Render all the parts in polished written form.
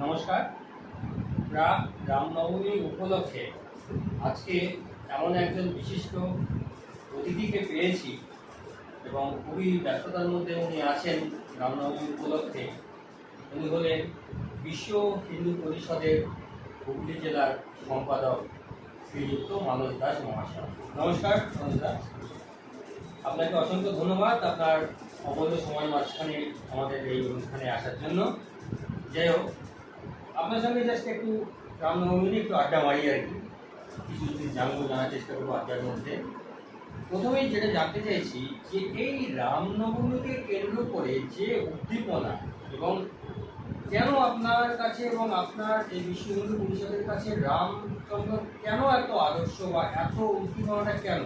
নমস্কার। রামনবমী উপলক্ষে আজকে এমন একজন বিশিষ্ট অতিথিকে পেয়েছি এবং খুবই ব্যস্ততার মধ্যে উনি আছেন। রামনবমী উপলক্ষে উনি হলেন বিশ্ব হিন্দু পরিষদের হুগলি জেলার সম্পাদক শ্রীযুক্ত মানস দাস মহাশয়। নমস্কার মানস দাস, আপনাকে অসংখ্য ধন্যবাদ আপনার অমূল্য সময় মাঝখানে আমাদের এই অনুষ্ঠানে আসার জন্য। যাই হোক, আপনার সঙ্গে জাস্ট একটু রামনবমী নিয়ে একটু আড্ডা মারি আর কি, কিছু যদি জানার চেষ্টা করবো আড্ডার মধ্যে। প্রথমেই যেটা জানতে চাইছি যে এই রামনবমীকে কেন্দ্র করে যে উদ্দীপনা এবং কেন আপনার কাছে এবং আপনার এই বিশ্ব হিন্দু পরিষদের কাছে রামচন্দ্র কেন এত আদর্শ বা এত উদ্দীপনাটা কেন,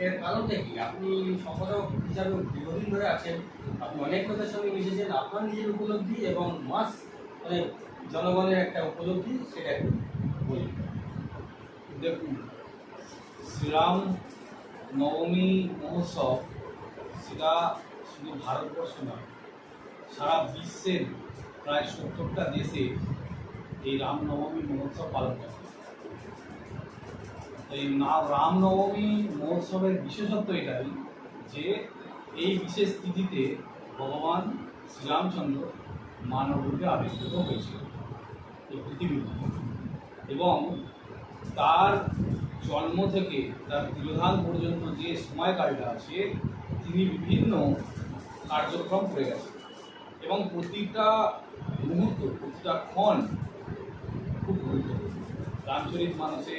এর কারণটা কি? আপনি সম্পাদক হিসাবে দীর্ঘদিন ধরে আছেন, আপনি অনেক লোকের সঙ্গে মিশেছেন, আপনার নিজের উপলব্ধি এবং মানে জনগণের একটা উপলব্ধি, সেটা একটু বলি। দেখুন, শ্রীরাম নবমী মহোৎসব সেটা শুধু ভারতবর্ষ নয়, সারা বিশ্বের প্রায় 70টা দেশে এই রামনবমী মহোৎসব পালন করা হয়। এই রামনবমী মহোৎসবের বিশেষত্ব এটাই যে এই বিশেষ তিথিতে ভগবান শ্রীরামচন্দ্র মানবরূপে আবির্ভূত হয়েছিল এই পৃথিবীতে, এবং তার জন্ম থেকে তার তিরোধান পর্যন্ত যে সময়কালটা আছে তিনি বিভিন্ন কার্যক্রম করে গেছেন, এবং প্রতিটা মুহূর্ত, প্রতিটা ক্ষণ খুব গুরুত্বপূর্ণ। রামচরিত মানসে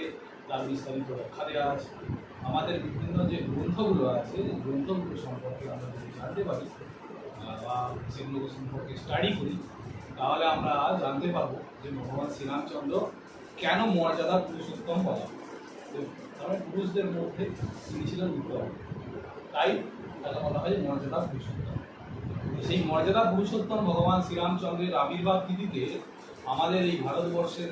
তার বিস্তারিত ব্যাখ্যা দেওয়া আছে। আমাদের বিভিন্ন যে গ্রন্থগুলো আছে, গ্রন্থগুলো সম্পর্কে আমরা যদি জানতে পারি বা সেগুলো সম্পর্কে স্টাডি করি, তাহলে আমরা জানতে পারবো যে ভগবান শ্রীরামচন্দ্র কেন মর্যাদা পুরুষোত্তম বলা। কারণ পুরুষদের মধ্যে তিনি ছিলেন উত্তম, তাই তাকে বলা হয় মর্যাদা পুরুষোত্তম। সেই মর্যাদা পুরুষোত্তম ভগবান শ্রীরামচন্দ্রের আবির্ভাব তিথিতে আমাদের এই ভারতবর্ষের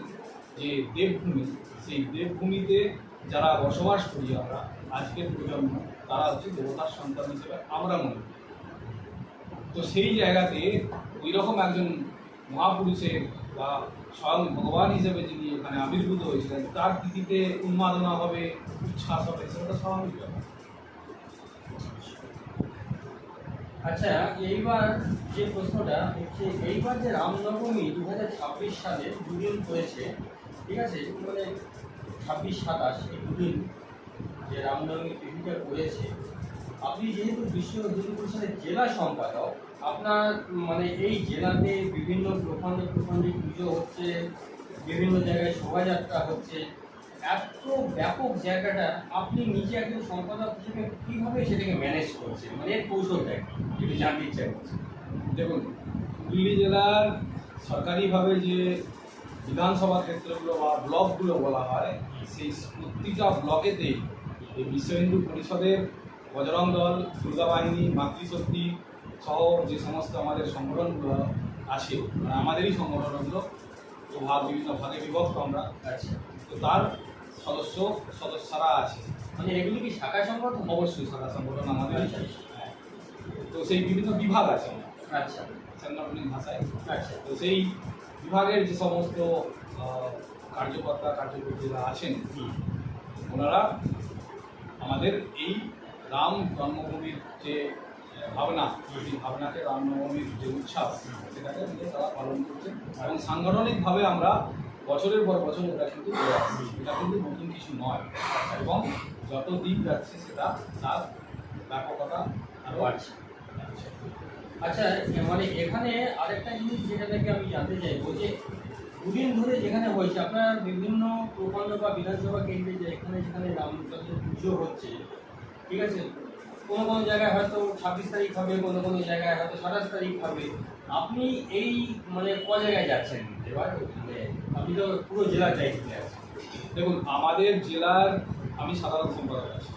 যে দেবভূমি, সেই দেবভূমিতে যারা বসবাস করি আমরা, আজকের প্রজন্ম, তারা হচ্ছে দেবতার সন্তান হিসেবে আমরা মনে করি। তো সেই জায়গাতে ওই রকম একজন মহাপুরুষের বা স্বয়ং ভগবান হিসেবে যিনি এখানে আবির্ভূত হয়েছিলেন, তার তিথিতে উন্মাদনা হবে, উচ্ছ্বাস হবে, সেটা তো স্বাভাবিক ব্যাপার। আচ্ছা, এইবার যে প্রশ্নটা হচ্ছে, এইবার যে রামনবমী 2026 সালে দুদিন হয়েছে, ঠিক আছে, মানে 26-27 এই দুদিন যে রামনবমী তিথিটা করেছে, আপনি যেহেতু বিশ্ব হিন্দু পরিষদের জেলা সম্পাদক, আপনার মানে এই জেলাতে বিভিন্ন প্রখণ্ডে প্রখণ্ডে পুজো হচ্ছে, বিভিন্ন জায়গায় শোভাযাত্রা হচ্ছে, এত ব্যাপক জায়গাটা আপনি নিজে একজন সম্পাদক হিসেবে কীভাবে সেটাকে ম্যানেজ করছেন, মানে এর কৌশলটা একটু জানতে ইচ্ছা করছে। দেখুন, হুগলি জেলার সরকারিভাবে যে বিধানসভা ক্ষেত্রগুলো বা ব্লকগুলো বলা হয়, সেই প্রতিটা ব্লকেতেই এই বিশ্ব হিন্দু পরিষদের বজরং দল, দুর্গা বাহিনী, মাতৃশক্তি সহ যে সমস্ত আমাদের সংগঠনগুলো আছে, মানে আমাদেরই সংগঠনগুলো, তো বিভিন্ন ভাগে বিভক্ত আমরা। আচ্ছা, তো তার সদস্যরা আছে। মানে এগুলি কি শাখা সংগঠন? অবশ্যই শাখা সংগঠন আমাদের। আচ্ছা। হ্যাঁ, তো সেই বিভিন্ন বিভাগ আছে আচ্ছা, সাংগঠনিক ভাষায়। আচ্ছা, তো সেই বিভাগের যে সমস্ত কার্যকর্তা কার্যকর্তীরা আছেন, ওনারা আমাদের এই রাম জন্মভূমির যে ভাবনা, সেই ভাবনাকে রামনবমীর যে উচ্ছ্বাস, সেটাকে নিয়ে তারা পালন করছেন, এবং সাংগঠনিকভাবে আমরা বছরের পর বছর এটা কিন্তু করে আসছি। এটা কিন্তু নতুন কিছু নয়, এবং যত দিন যাচ্ছে সেটা তার ব্যাপকতা আরও বাড়ছে। আচ্ছা, মানে এখানে আরেকটা জিনিস যেটা থেকে আমি জানতে চাইবো যে দুদিন ধরে যেখানে হয়েছে আপনার বিভিন্ন প্রখণ্ড বা বিধানসভা কেন্দ্রে যে এখানে যেখানে রামচন্দ্রের পুজো হচ্ছে, ঠিক আছে, কোনো কোনো জায়গায় হয়তো 26 তারিখ হবে, কোনো কোনো জায়গায় হয়তো 27 তারিখ হবে, আপনি এই মানে জায়গায় যাচ্ছেন এবার? মানে আপনি তো পুরো জেলার দায়িত্বে আছেন। দেখুন, আমাদের জেলার আমি সাধারণ সম্পাদক আছি,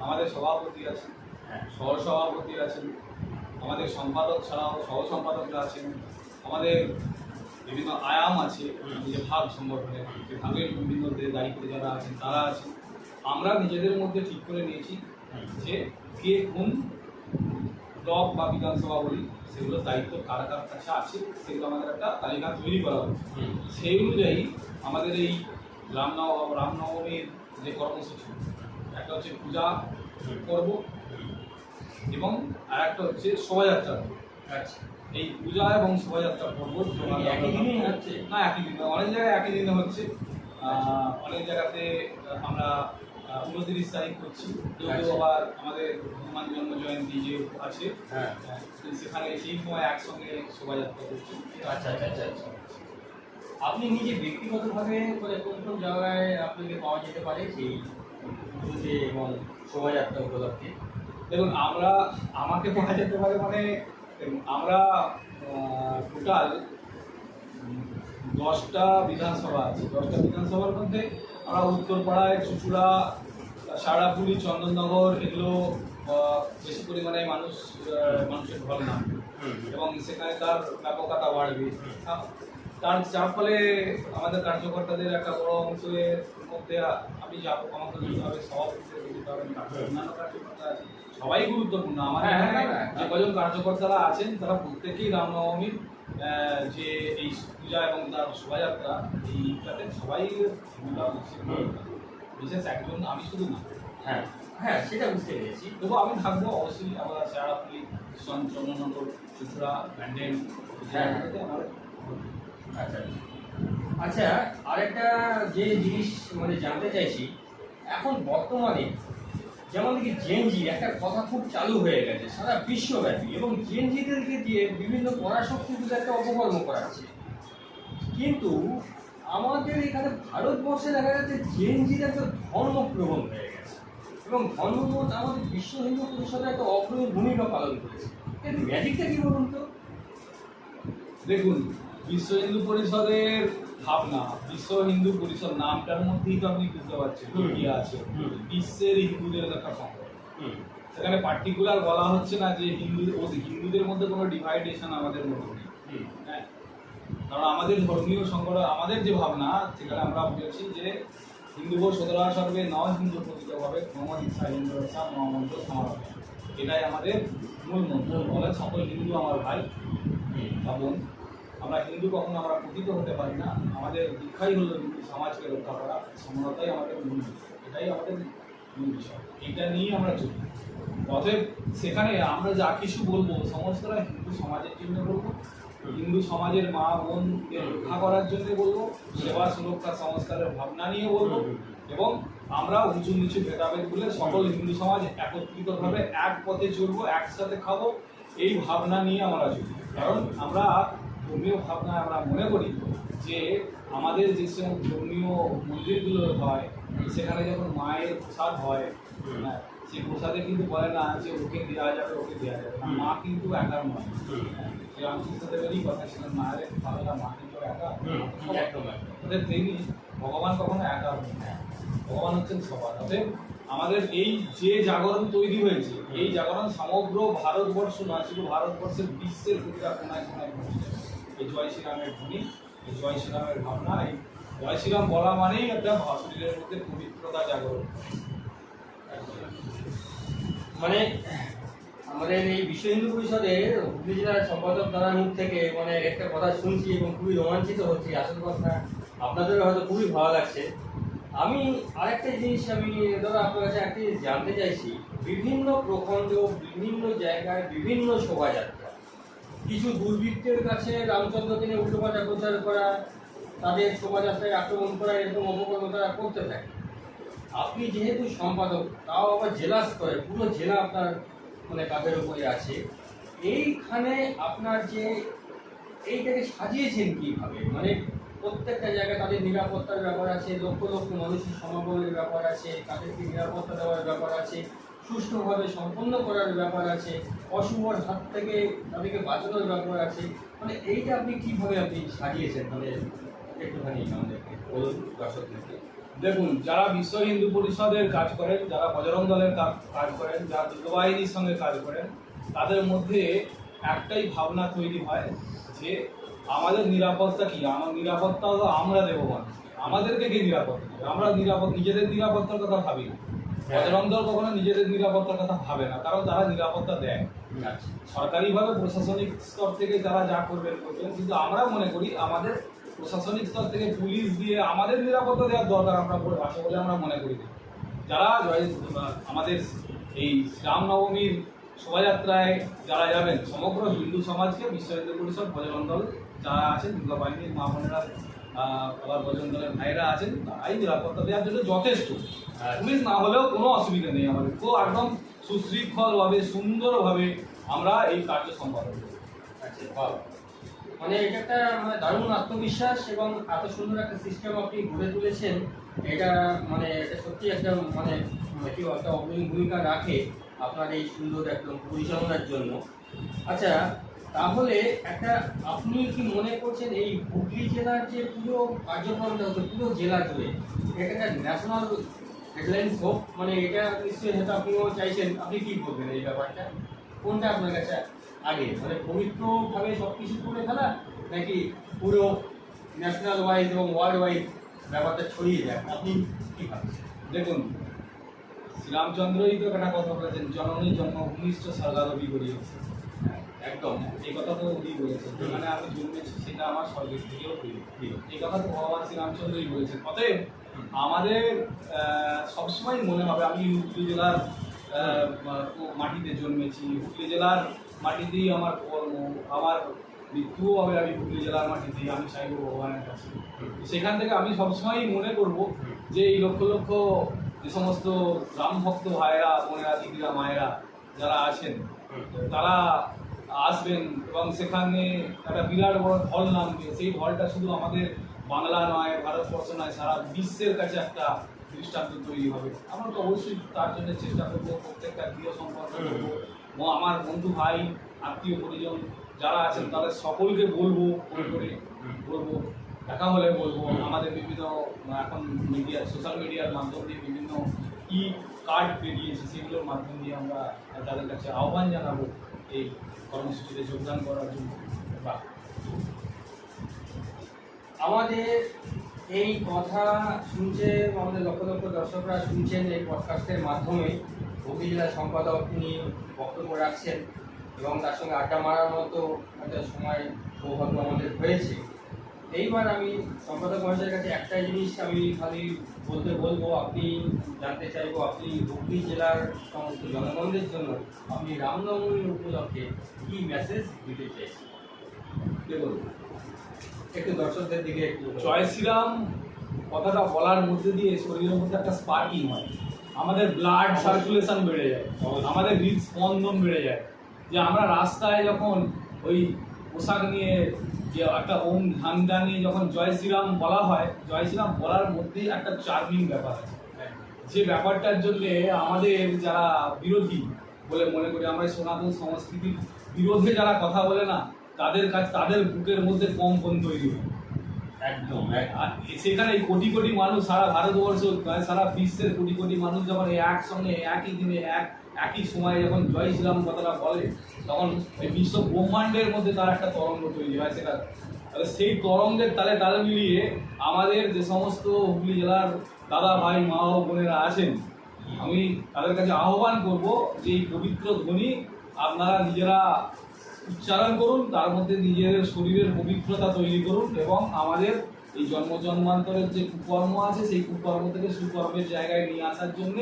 আমাদের সভাপতি আছেন, সহসভাপতি আছেন, আমাদের সম্পাদক ছাড়াও সহ সম্পাদকরা আছেন, আমাদের বিভিন্ন আয়াম আছে, যে ভাগ সংগঠনের যে ভাগের বিভিন্ন দায়িত্বে যারা আছেন তারা আছেন। আমরা নিজেদের মধ্যে ঠিক করে নিয়েছি যে কে কোন ব্লক বা বিধানসভা বলি সেগুলোর দায়িত্ব কার কার কাছে আছে সেগুলো আমাদের একটা তালিকা তৈরি করা হচ্ছে। হুম। সেই অনুযায়ী আমাদের এই রামনবমীর যে কর্মসূচি, একটা হচ্ছে পূজা পর্ব এবং আর একটা হচ্ছে শোভাযাত্রা। আচ্ছা, এই পূজা এবং শোভাযাত্রা পর্ব একই দিনেই হচ্ছে? না, একই দিনে, অনেক জায়গায় একই দিনে হচ্ছে। অনেক জায়গাতে আমরা 29 তারিখ করছি, কেউ কেউ আবার আমাদের হনুমান জন্ম জয়ন্তী যে আছে হ্যাঁ। সেখানে সেই সময় একসঙ্গে শোভাযাত্রা করছি। আচ্ছা আচ্ছা আচ্ছা আচ্ছা। আপনি নিজে ব্যক্তিগতভাবে মানে কোন কোন জায়গায় আপনাকে পাওয়া যেতে পারে সেই পুজোতে এবং শোভাযাত্রা উপলক্ষে? দেখুন, আমাকে পাওয়া যেতে পারে মানে আমরা টোটাল 10টা বিধানসভা আছে। 10টা বিধানসভার মধ্যে আমরা উত্তরপাড়ায়, চুঁচুড়া, সারাপুলি, চন্দননগর, এগুলো বেশি পরিমাণে মানুষের ঢল নামবে এবং সেখানে তার ব্যাপকতা বাড়বে। যার ফলে আমাদের কার্যকর্তাদের একটা বড় অংশের মধ্যে আমি যাবো, আমাকে দিতে হবে, সভাপতিদের দিতে হবে, অন্যান্য কার্যকর্তা আছে, সবাই গুরুত্বপূর্ণ। আমাদের এখানে যে কজন কার্যকর্তারা আছেন তারা প্রত্যেকেই রামনবমীর যে এই পূজা এবং তার শোভাযাত্রা এইটাতে সবাই বিশেষ একজন আমি শুধু না। হ্যাঁ হ্যাঁ, সেটা বুঝতে পেরেছি। তবু আমি থাকবো অবশ্যই। আমরা সারাপুলি, চন্দননগর, চুঁচুড়া, ব্যান্ডেল, হ্যাঁ আমার। আচ্ছা আচ্ছা, আরেকটা যে জিনিস মানে জানতে চাইছি, এখন বর্তমানে যেমন দেখি জেনজি একটা কথা খুব চালু হয়ে গেছে সারা বিশ্বব্যাপী, এবং জেনজিদেরকে দিয়ে বিভিন্ন পরাশক্তিগুলো একটা অপকর্ম করাচ্ছে। কিন্তু আমাদের এখানে ভারতবর্ষে দেখা যাচ্ছে জেনজির একটা ধর্মপ্রবণ হয়ে গেছে, এবং ধর্মমত আমাদের বিশ্ব হিন্দু পরিষদে একটা অগ্রণী ভূমিকা পালন করেছে। এর ম্যাজিকটা কি বলুন তো? দেখুন, বিশ্ব হিন্দু পরিষদের ভাবনা, বিশ্ব হিন্দু পরিষদ নামটার মধ্যেই তো আপনি বুঝতে পারছেন কি আছে। বিশ্বের হিন্দুদের একটা সংগঠন। সেখানে পার্টিকুলার বলা হচ্ছে না যে হিন্দুদের মধ্যে কোনো ডিভাইডেশন আমাদের মধ্যে নেই। হ্যাঁ, কারণ আমাদের ধর্মীয় সংগঠন, আমাদের যে ভাবনা, সেখানে আমরা বলেছি যে হিন্দু সদরা সর্বে নয় হিন্দু প্রকৃতভাবে ক্রম দীক্ষা হিন্দু রক্ষা মহামন্ত্র সমারোহ, এটাই আমাদের মূল মন্ত্র। বলে সকল হিন্দু আমার ভাই ভাবুন, আমরা হিন্দু কখনো আমরা পতিত হতে পারি না। আমাদের দীক্ষাই হলো হিন্দু সমাজকে রক্ষা করা, সমরতাই আমাদের মূল বিষয়, এটাই আমাদের মূল বিষয়, এটা নিয়ে আমরা চলি। অতএব সেখানে আমরা যা কিছু বলবো সমস্তটা হিন্দু সমাজের জন্য বলবো, হিন্দু সমাজের মা বোনকে রক্ষা করার জন্য বলবো, সেবা সুরক্ষা সংস্কারের ভাবনা নিয়ে বলবো, এবং আমরা উঁচু নিচু ভেদাভেদ বলে সকল হিন্দু সমাজ একত্রিতভাবে এক পথে চলবো, একসাথে খাবো, এই ভাবনা নিয়ে আমরা চলি। কারণ আমরা ধর্মীয় ভাবনায় আমরা মনে করি যে আমাদের যে সমস্ত ধর্মীয় মন্দিরগুলো হয় সেখানে যখন মায়ের প্রসাদ হয়, সেই প্রসাদে কিন্তু বলে না যে ওকে দেওয়া যাবে ওকে দেওয়া যাবে না, মা কিন্তু একার নয়। রামকৃষ্ণদেবেরই কথা ছিলেন, মায়ের ভাবনা মা কিন্তু একা, ওদের তেমনি ভগবান কখনো একা নয়, ভগবান হচ্ছেন সবার। অতএব আমাদের এই যে জাগরণ তৈরি হয়েছে, এই জাগরণ সমগ্র ভারতবর্ষ নয়, শুধু ভারতবর্ষের বিশ্বের প্রতিটা কোনায় কোনায় পৌঁছে। এই জয় শ্রীরামের ধ্বনি, এই জয় শ্রীরামের ভাবনা, এই জয় শ্রীরাম বলা মানেই একটা শরীরের মধ্যে পবিত্রতা জাগরণ। মানে আমাদের এই বিশ্ব হিন্দু পরিষদের হুগলি জেলার সম্পাদক দাদার মুখ থেকে মানে একটা কথা শুনছি এবং খুবই রোমাঞ্চিত হচ্ছি। আসল কথা আপনাদেরও হয়তো খুবই ভালো লাগছে। আমি আরেকটা জিনিস দাদা আপনার কাছে একটা জিনিস জানতে চাইছি, বিভিন্ন প্রখণ্ড, বিভিন্ন জায়গায় বিভিন্ন শোভাযাত্রা, কিছু দুর্বৃত্তের কাছে রামচন্দ্রকে নিয়ে উল্টোপাল্টা প্রচার করা, তাদের শোভাযাত্রায় আক্রমণ করা, এরকম অপকর্ম তারা করতে থাকে। আপনি যেহেতু সম্পাদক, তাও আবার জেলা স্তরে, পুরো জেলা আপনার মানে কাঁধের উপরে আছে, এইখানে আপনার যে এইটাকে সাজিয়েছেন কীভাবে? মানে প্রত্যেকটা জায়গায় তাদের নিরাপত্তার ব্যাপার আছে, লক্ষ লক্ষ মানুষের সমাগমের ব্যাপার আছে, তাদেরকে নিরাপত্তা দেওয়ার ব্যাপার আছে, সুষ্ঠুভাবে সম্পন্ন করার ব্যাপার আছে, অশুভর হাত থেকে তাদেরকে বাঁচানোর ব্যাপার আছে। মানে এইটা আপনি কীভাবে আপনি সাজিয়েছেন, মানে একটুখানি আমাদেরকে বলুন দর্শকদেরকে। দেখুন, যারা বিশ্ব হিন্দু পরিষদের কাজ করেন, যারা বজরং দলের কাজ করেন, যারা দুর্গবাহিনীর সঙ্গে কাজ করেন, তাদের মধ্যে একটাই ভাবনা তৈরি হয় যে আমাদের নিরাপত্তা কি, আমার নিরাপত্তা হলো আমরা দেবো মানুষকে, আমাদেরকে কি নিরাপত্তা দেবে, আমরা নিজেদের নিরাপত্তার কথা ভাবি না। হ্যাঁ। বজরং দল কখনো নিজেদের নিরাপত্তার কথা ভাবে না, কারণ তারা নিরাপত্তা দেয় আচ্ছা। সরকারিভাবে, প্রশাসনিক স্তর থেকে যারা যা করবেন করবেন, কিন্তু আমরা মনে করি আমাদের প্রশাসনিক স্তর থেকে পুলিশ দিয়ে আমাদের নিরাপত্তা দেওয়ার দরকার আমরা আছে বলে আমরা মনে করি না। যারা আমাদের এই রামনবমীর শোভাযাত্রায় যারা যাবেন, সমগ্র হিন্দু সমাজকে বিশ্ব হিন্দু পরিষদ, বজরং দল যারা আছেন, দুর্গা বাহিনীর মা বোনেরা, আবার বজরং দলের ভাইরা আছেন, তারাই নিরাপত্তা দেওয়ার জন্য যথেষ্ট। পুলিশ না হলেও কোনো অসুবিধা নেই, আমাদের খুব একদম সুশৃঙ্খলভাবে সুন্দরভাবে আমরা এই কার্য সম্পাদন করি। আচ্ছা, বাহ। মানে এটা একটা মানে দারুণ আত্মবিশ্বাস এবং এত সুন্দর একটা সিস্টেম আপনি গড়ে তুলেছেন, এটা মানে এটা সত্যি একটা মানে কি একটা অগ্রণী ভূমিকা রাখে আপনার এই সুন্দর একদম পরিচালনার জন্য। আচ্ছা, তাহলে একটা আপনি কি মনে করছেন এই হুগলি জেলার যে পুরো কার্যক্রমটা হচ্ছে পুরো জেলা জুড়ে এটা একটা ন্যাশনাল হেডলাইন্স হোক, মানে এটা নিশ্চয়ই হয়তো আপনিও চাইছেন, আপনি কি বলবেন এই ব্যাপারটা, কোনটা আপনার কাছে আগে, মানে পবিত্রভাবে সব কিছু করে ফেলা, নাকি পুরো ন্যাশনাল ওয়াইজ এবং ওয়ার্ল্ড ওয়াইজ ব্যাপারটা ছড়িয়ে যায়, আপনি কি ভাবছেন? দেখুন, শ্রীরামচন্দ্রই তো একটা কথা বলেছেন, জননী জন্মভূমিষ্ঠ স্বর্গারোপী করিয়েছে। একদম। এই কথা তো উনি বলেছেন, যেখানে আমি জন্মেছি সেটা আমার স্বর্গের থেকেও প্রিয়। এই কথা তো ভগবান শ্রীরামচন্দ্রই বলেছেন। অতএব আমাদের সবসময় মনে হবে, আমি হুগলি জেলার মাটিতে জন্মেছি, হুগলি জেলার মাটিতেই আমার কর্ম, আমার মৃত্যুও হবে আমি হুগলি জেলার মাটিতেই, আমি চাইব ভগবানের কাছে। সেখান থেকে আমি সবসময় মনে করব যে এই লক্ষ লক্ষ যে সমস্ত রাম ভক্ত ভাইয়েরা, বোনেরা, দিদিরা, মায়েরা যারা আছেন, তারা আসবেন এবং সেখানে একটা বিরাট বড় ঢল নামবে। সেই ঢলটা শুধু আমাদের বাংলা নয়, ভারতবর্ষ নয়, সারা বিশ্বের কাছে একটা দৃষ্টান্ত তৈরি হবে। আমরা তো অবশ্যই তার জন্য চেষ্টা করবো, প্রত্যেকটা গৃহ সম্পর্ক করবো, আমার বন্ধু ভাই, আত্মীয় পরিজন যারা আছেন তাদের সকলকে বলবো, ফোন করে বলবো, দেখা হলে বলবো। আমাদের বিভিন্ন এখন মিডিয়া, সোশ্যাল মিডিয়ার মাধ্যম দিয়ে বিভিন্ন ই কার্ড বেরিয়েছে, সেগুলোর মাধ্যম দিয়ে আমরা তাদের কাছে আহ্বান জানাবো এই কর্মসূচিতে যোগদান করার জন্য। বা আমাদের এই কথা শুনছে, আমাদের লক্ষ লক্ষ দর্শকরা শুনছেন এই পডকাস্টের মাধ্যমে। হুগলি জেলার সম্পাদক তিনি বক্তব্য রাখছেন এবং তার সঙ্গে আড্ডা মারার মতো একটা সময় সৌভাগ্য আমাদের হয়েছে। এইবার আমি সম্পাদক মহাশয়ের কাছে একটাই জিনিস আমি খালি বলবো, আপনি জানতে চাইবো, আপনি হুগলি জেলার সমস্ত জনগণদের জন্য আপনি রামনবমী উপলক্ষে কী মেসেজ দিতে চাইছেন? দেখুন, একটু দর্শকদের দিকে একটু জয় শ্রীরাম কথাটা বলার মধ্যে দিয়ে শরীরের মধ্যে একটা স্পার্কিং হয়, আমাদের ব্লাড সার্কুলেশন বেড়ে যায়, আমাদের হৃদস্পন্দন বেড়ে যায়। যে আমরা রাস্তায় যখন ওই পোশাক নিয়ে যে একটা ওম ধান্দা নিয়ে যখন জয় শ্রীরাম বলা হয়, জয় শ্রীরাম বলার মধ্যেই একটা চার্মিং ব্যাপার আছে, যে ব্যাপারটার জন্যে আমাদের যারা বিরোধী বলে মনে করি, আমরা সনাতন সংস্কৃতির বিরোধে যারা কথা বলে না, তাদের কাছে তাদের বুকের মধ্যে কম্পন তৈরি হয়। একদম। আর সেখানে কোটি কোটি মানুষ, সারা ভারতবর্ষ, সারা বিশ্বের কোটি কোটি মানুষ যখন একসঙ্গে একই দিনে একই সময়ে যখন জয় শ্রীরাম কথাটা বলে, তখন এই বিশ্ব ব্রহ্মাণ্ডের মধ্যে তার একটা তরঙ্গ তৈরি হয়। সেটা তাহলে সেই তরঙ্গের তালে তালে মিলিয়ে আমাদের যে সমস্ত হুগলি জেলার দাদা ভাই, মা ও বোনেরা আছেন, আমি তাদের কাছে আহ্বান করব যে এই পবিত্র ধ্বনি আপনারা নিজেরা উচ্চারণ করুন, তার মধ্যে নিজেদের শরীরের পবিত্রতা তৈরি করুন এবং আমাদের এই জন্ম জন্মান্তরের যে কুকর্ম আছে সেই কুকর্ম থেকে সুকর্মের জায়গায় নিয়ে আসার জন্য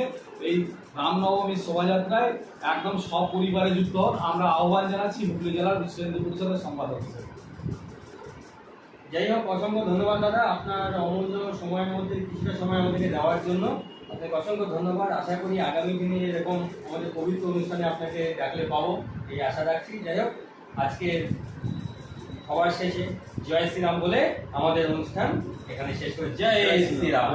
এই রামনবমীর শোভাযাত্রায় একদম সপরিবারে যুক্ত হন। আমরা আহ্বান জানাচ্ছি হুগলি জেলার বিশ্ব হিন্দু পরিষদের সম্পাদক হিসেবে। যাই হোক, অসংখ্য ধন্যবাদ দাদা, আপনার অমূল্য সময়ের মধ্যে কিছুটা সময় আমাদেরকে দেওয়ার জন্য আপনাকে অসংখ্য ধন্যবাদ। আশা করি আগামী দিনে এরকম আমাদের পবিত্র অনুষ্ঠানে আপনাকে ডাকলে পাবো, এই আশা রাখছি। যাই হোক, আজকে সবার শেষে জয় শ্রীরাম বলে আমাদের অনুষ্ঠান এখানে শেষ করে, জয় শ্রীরাম।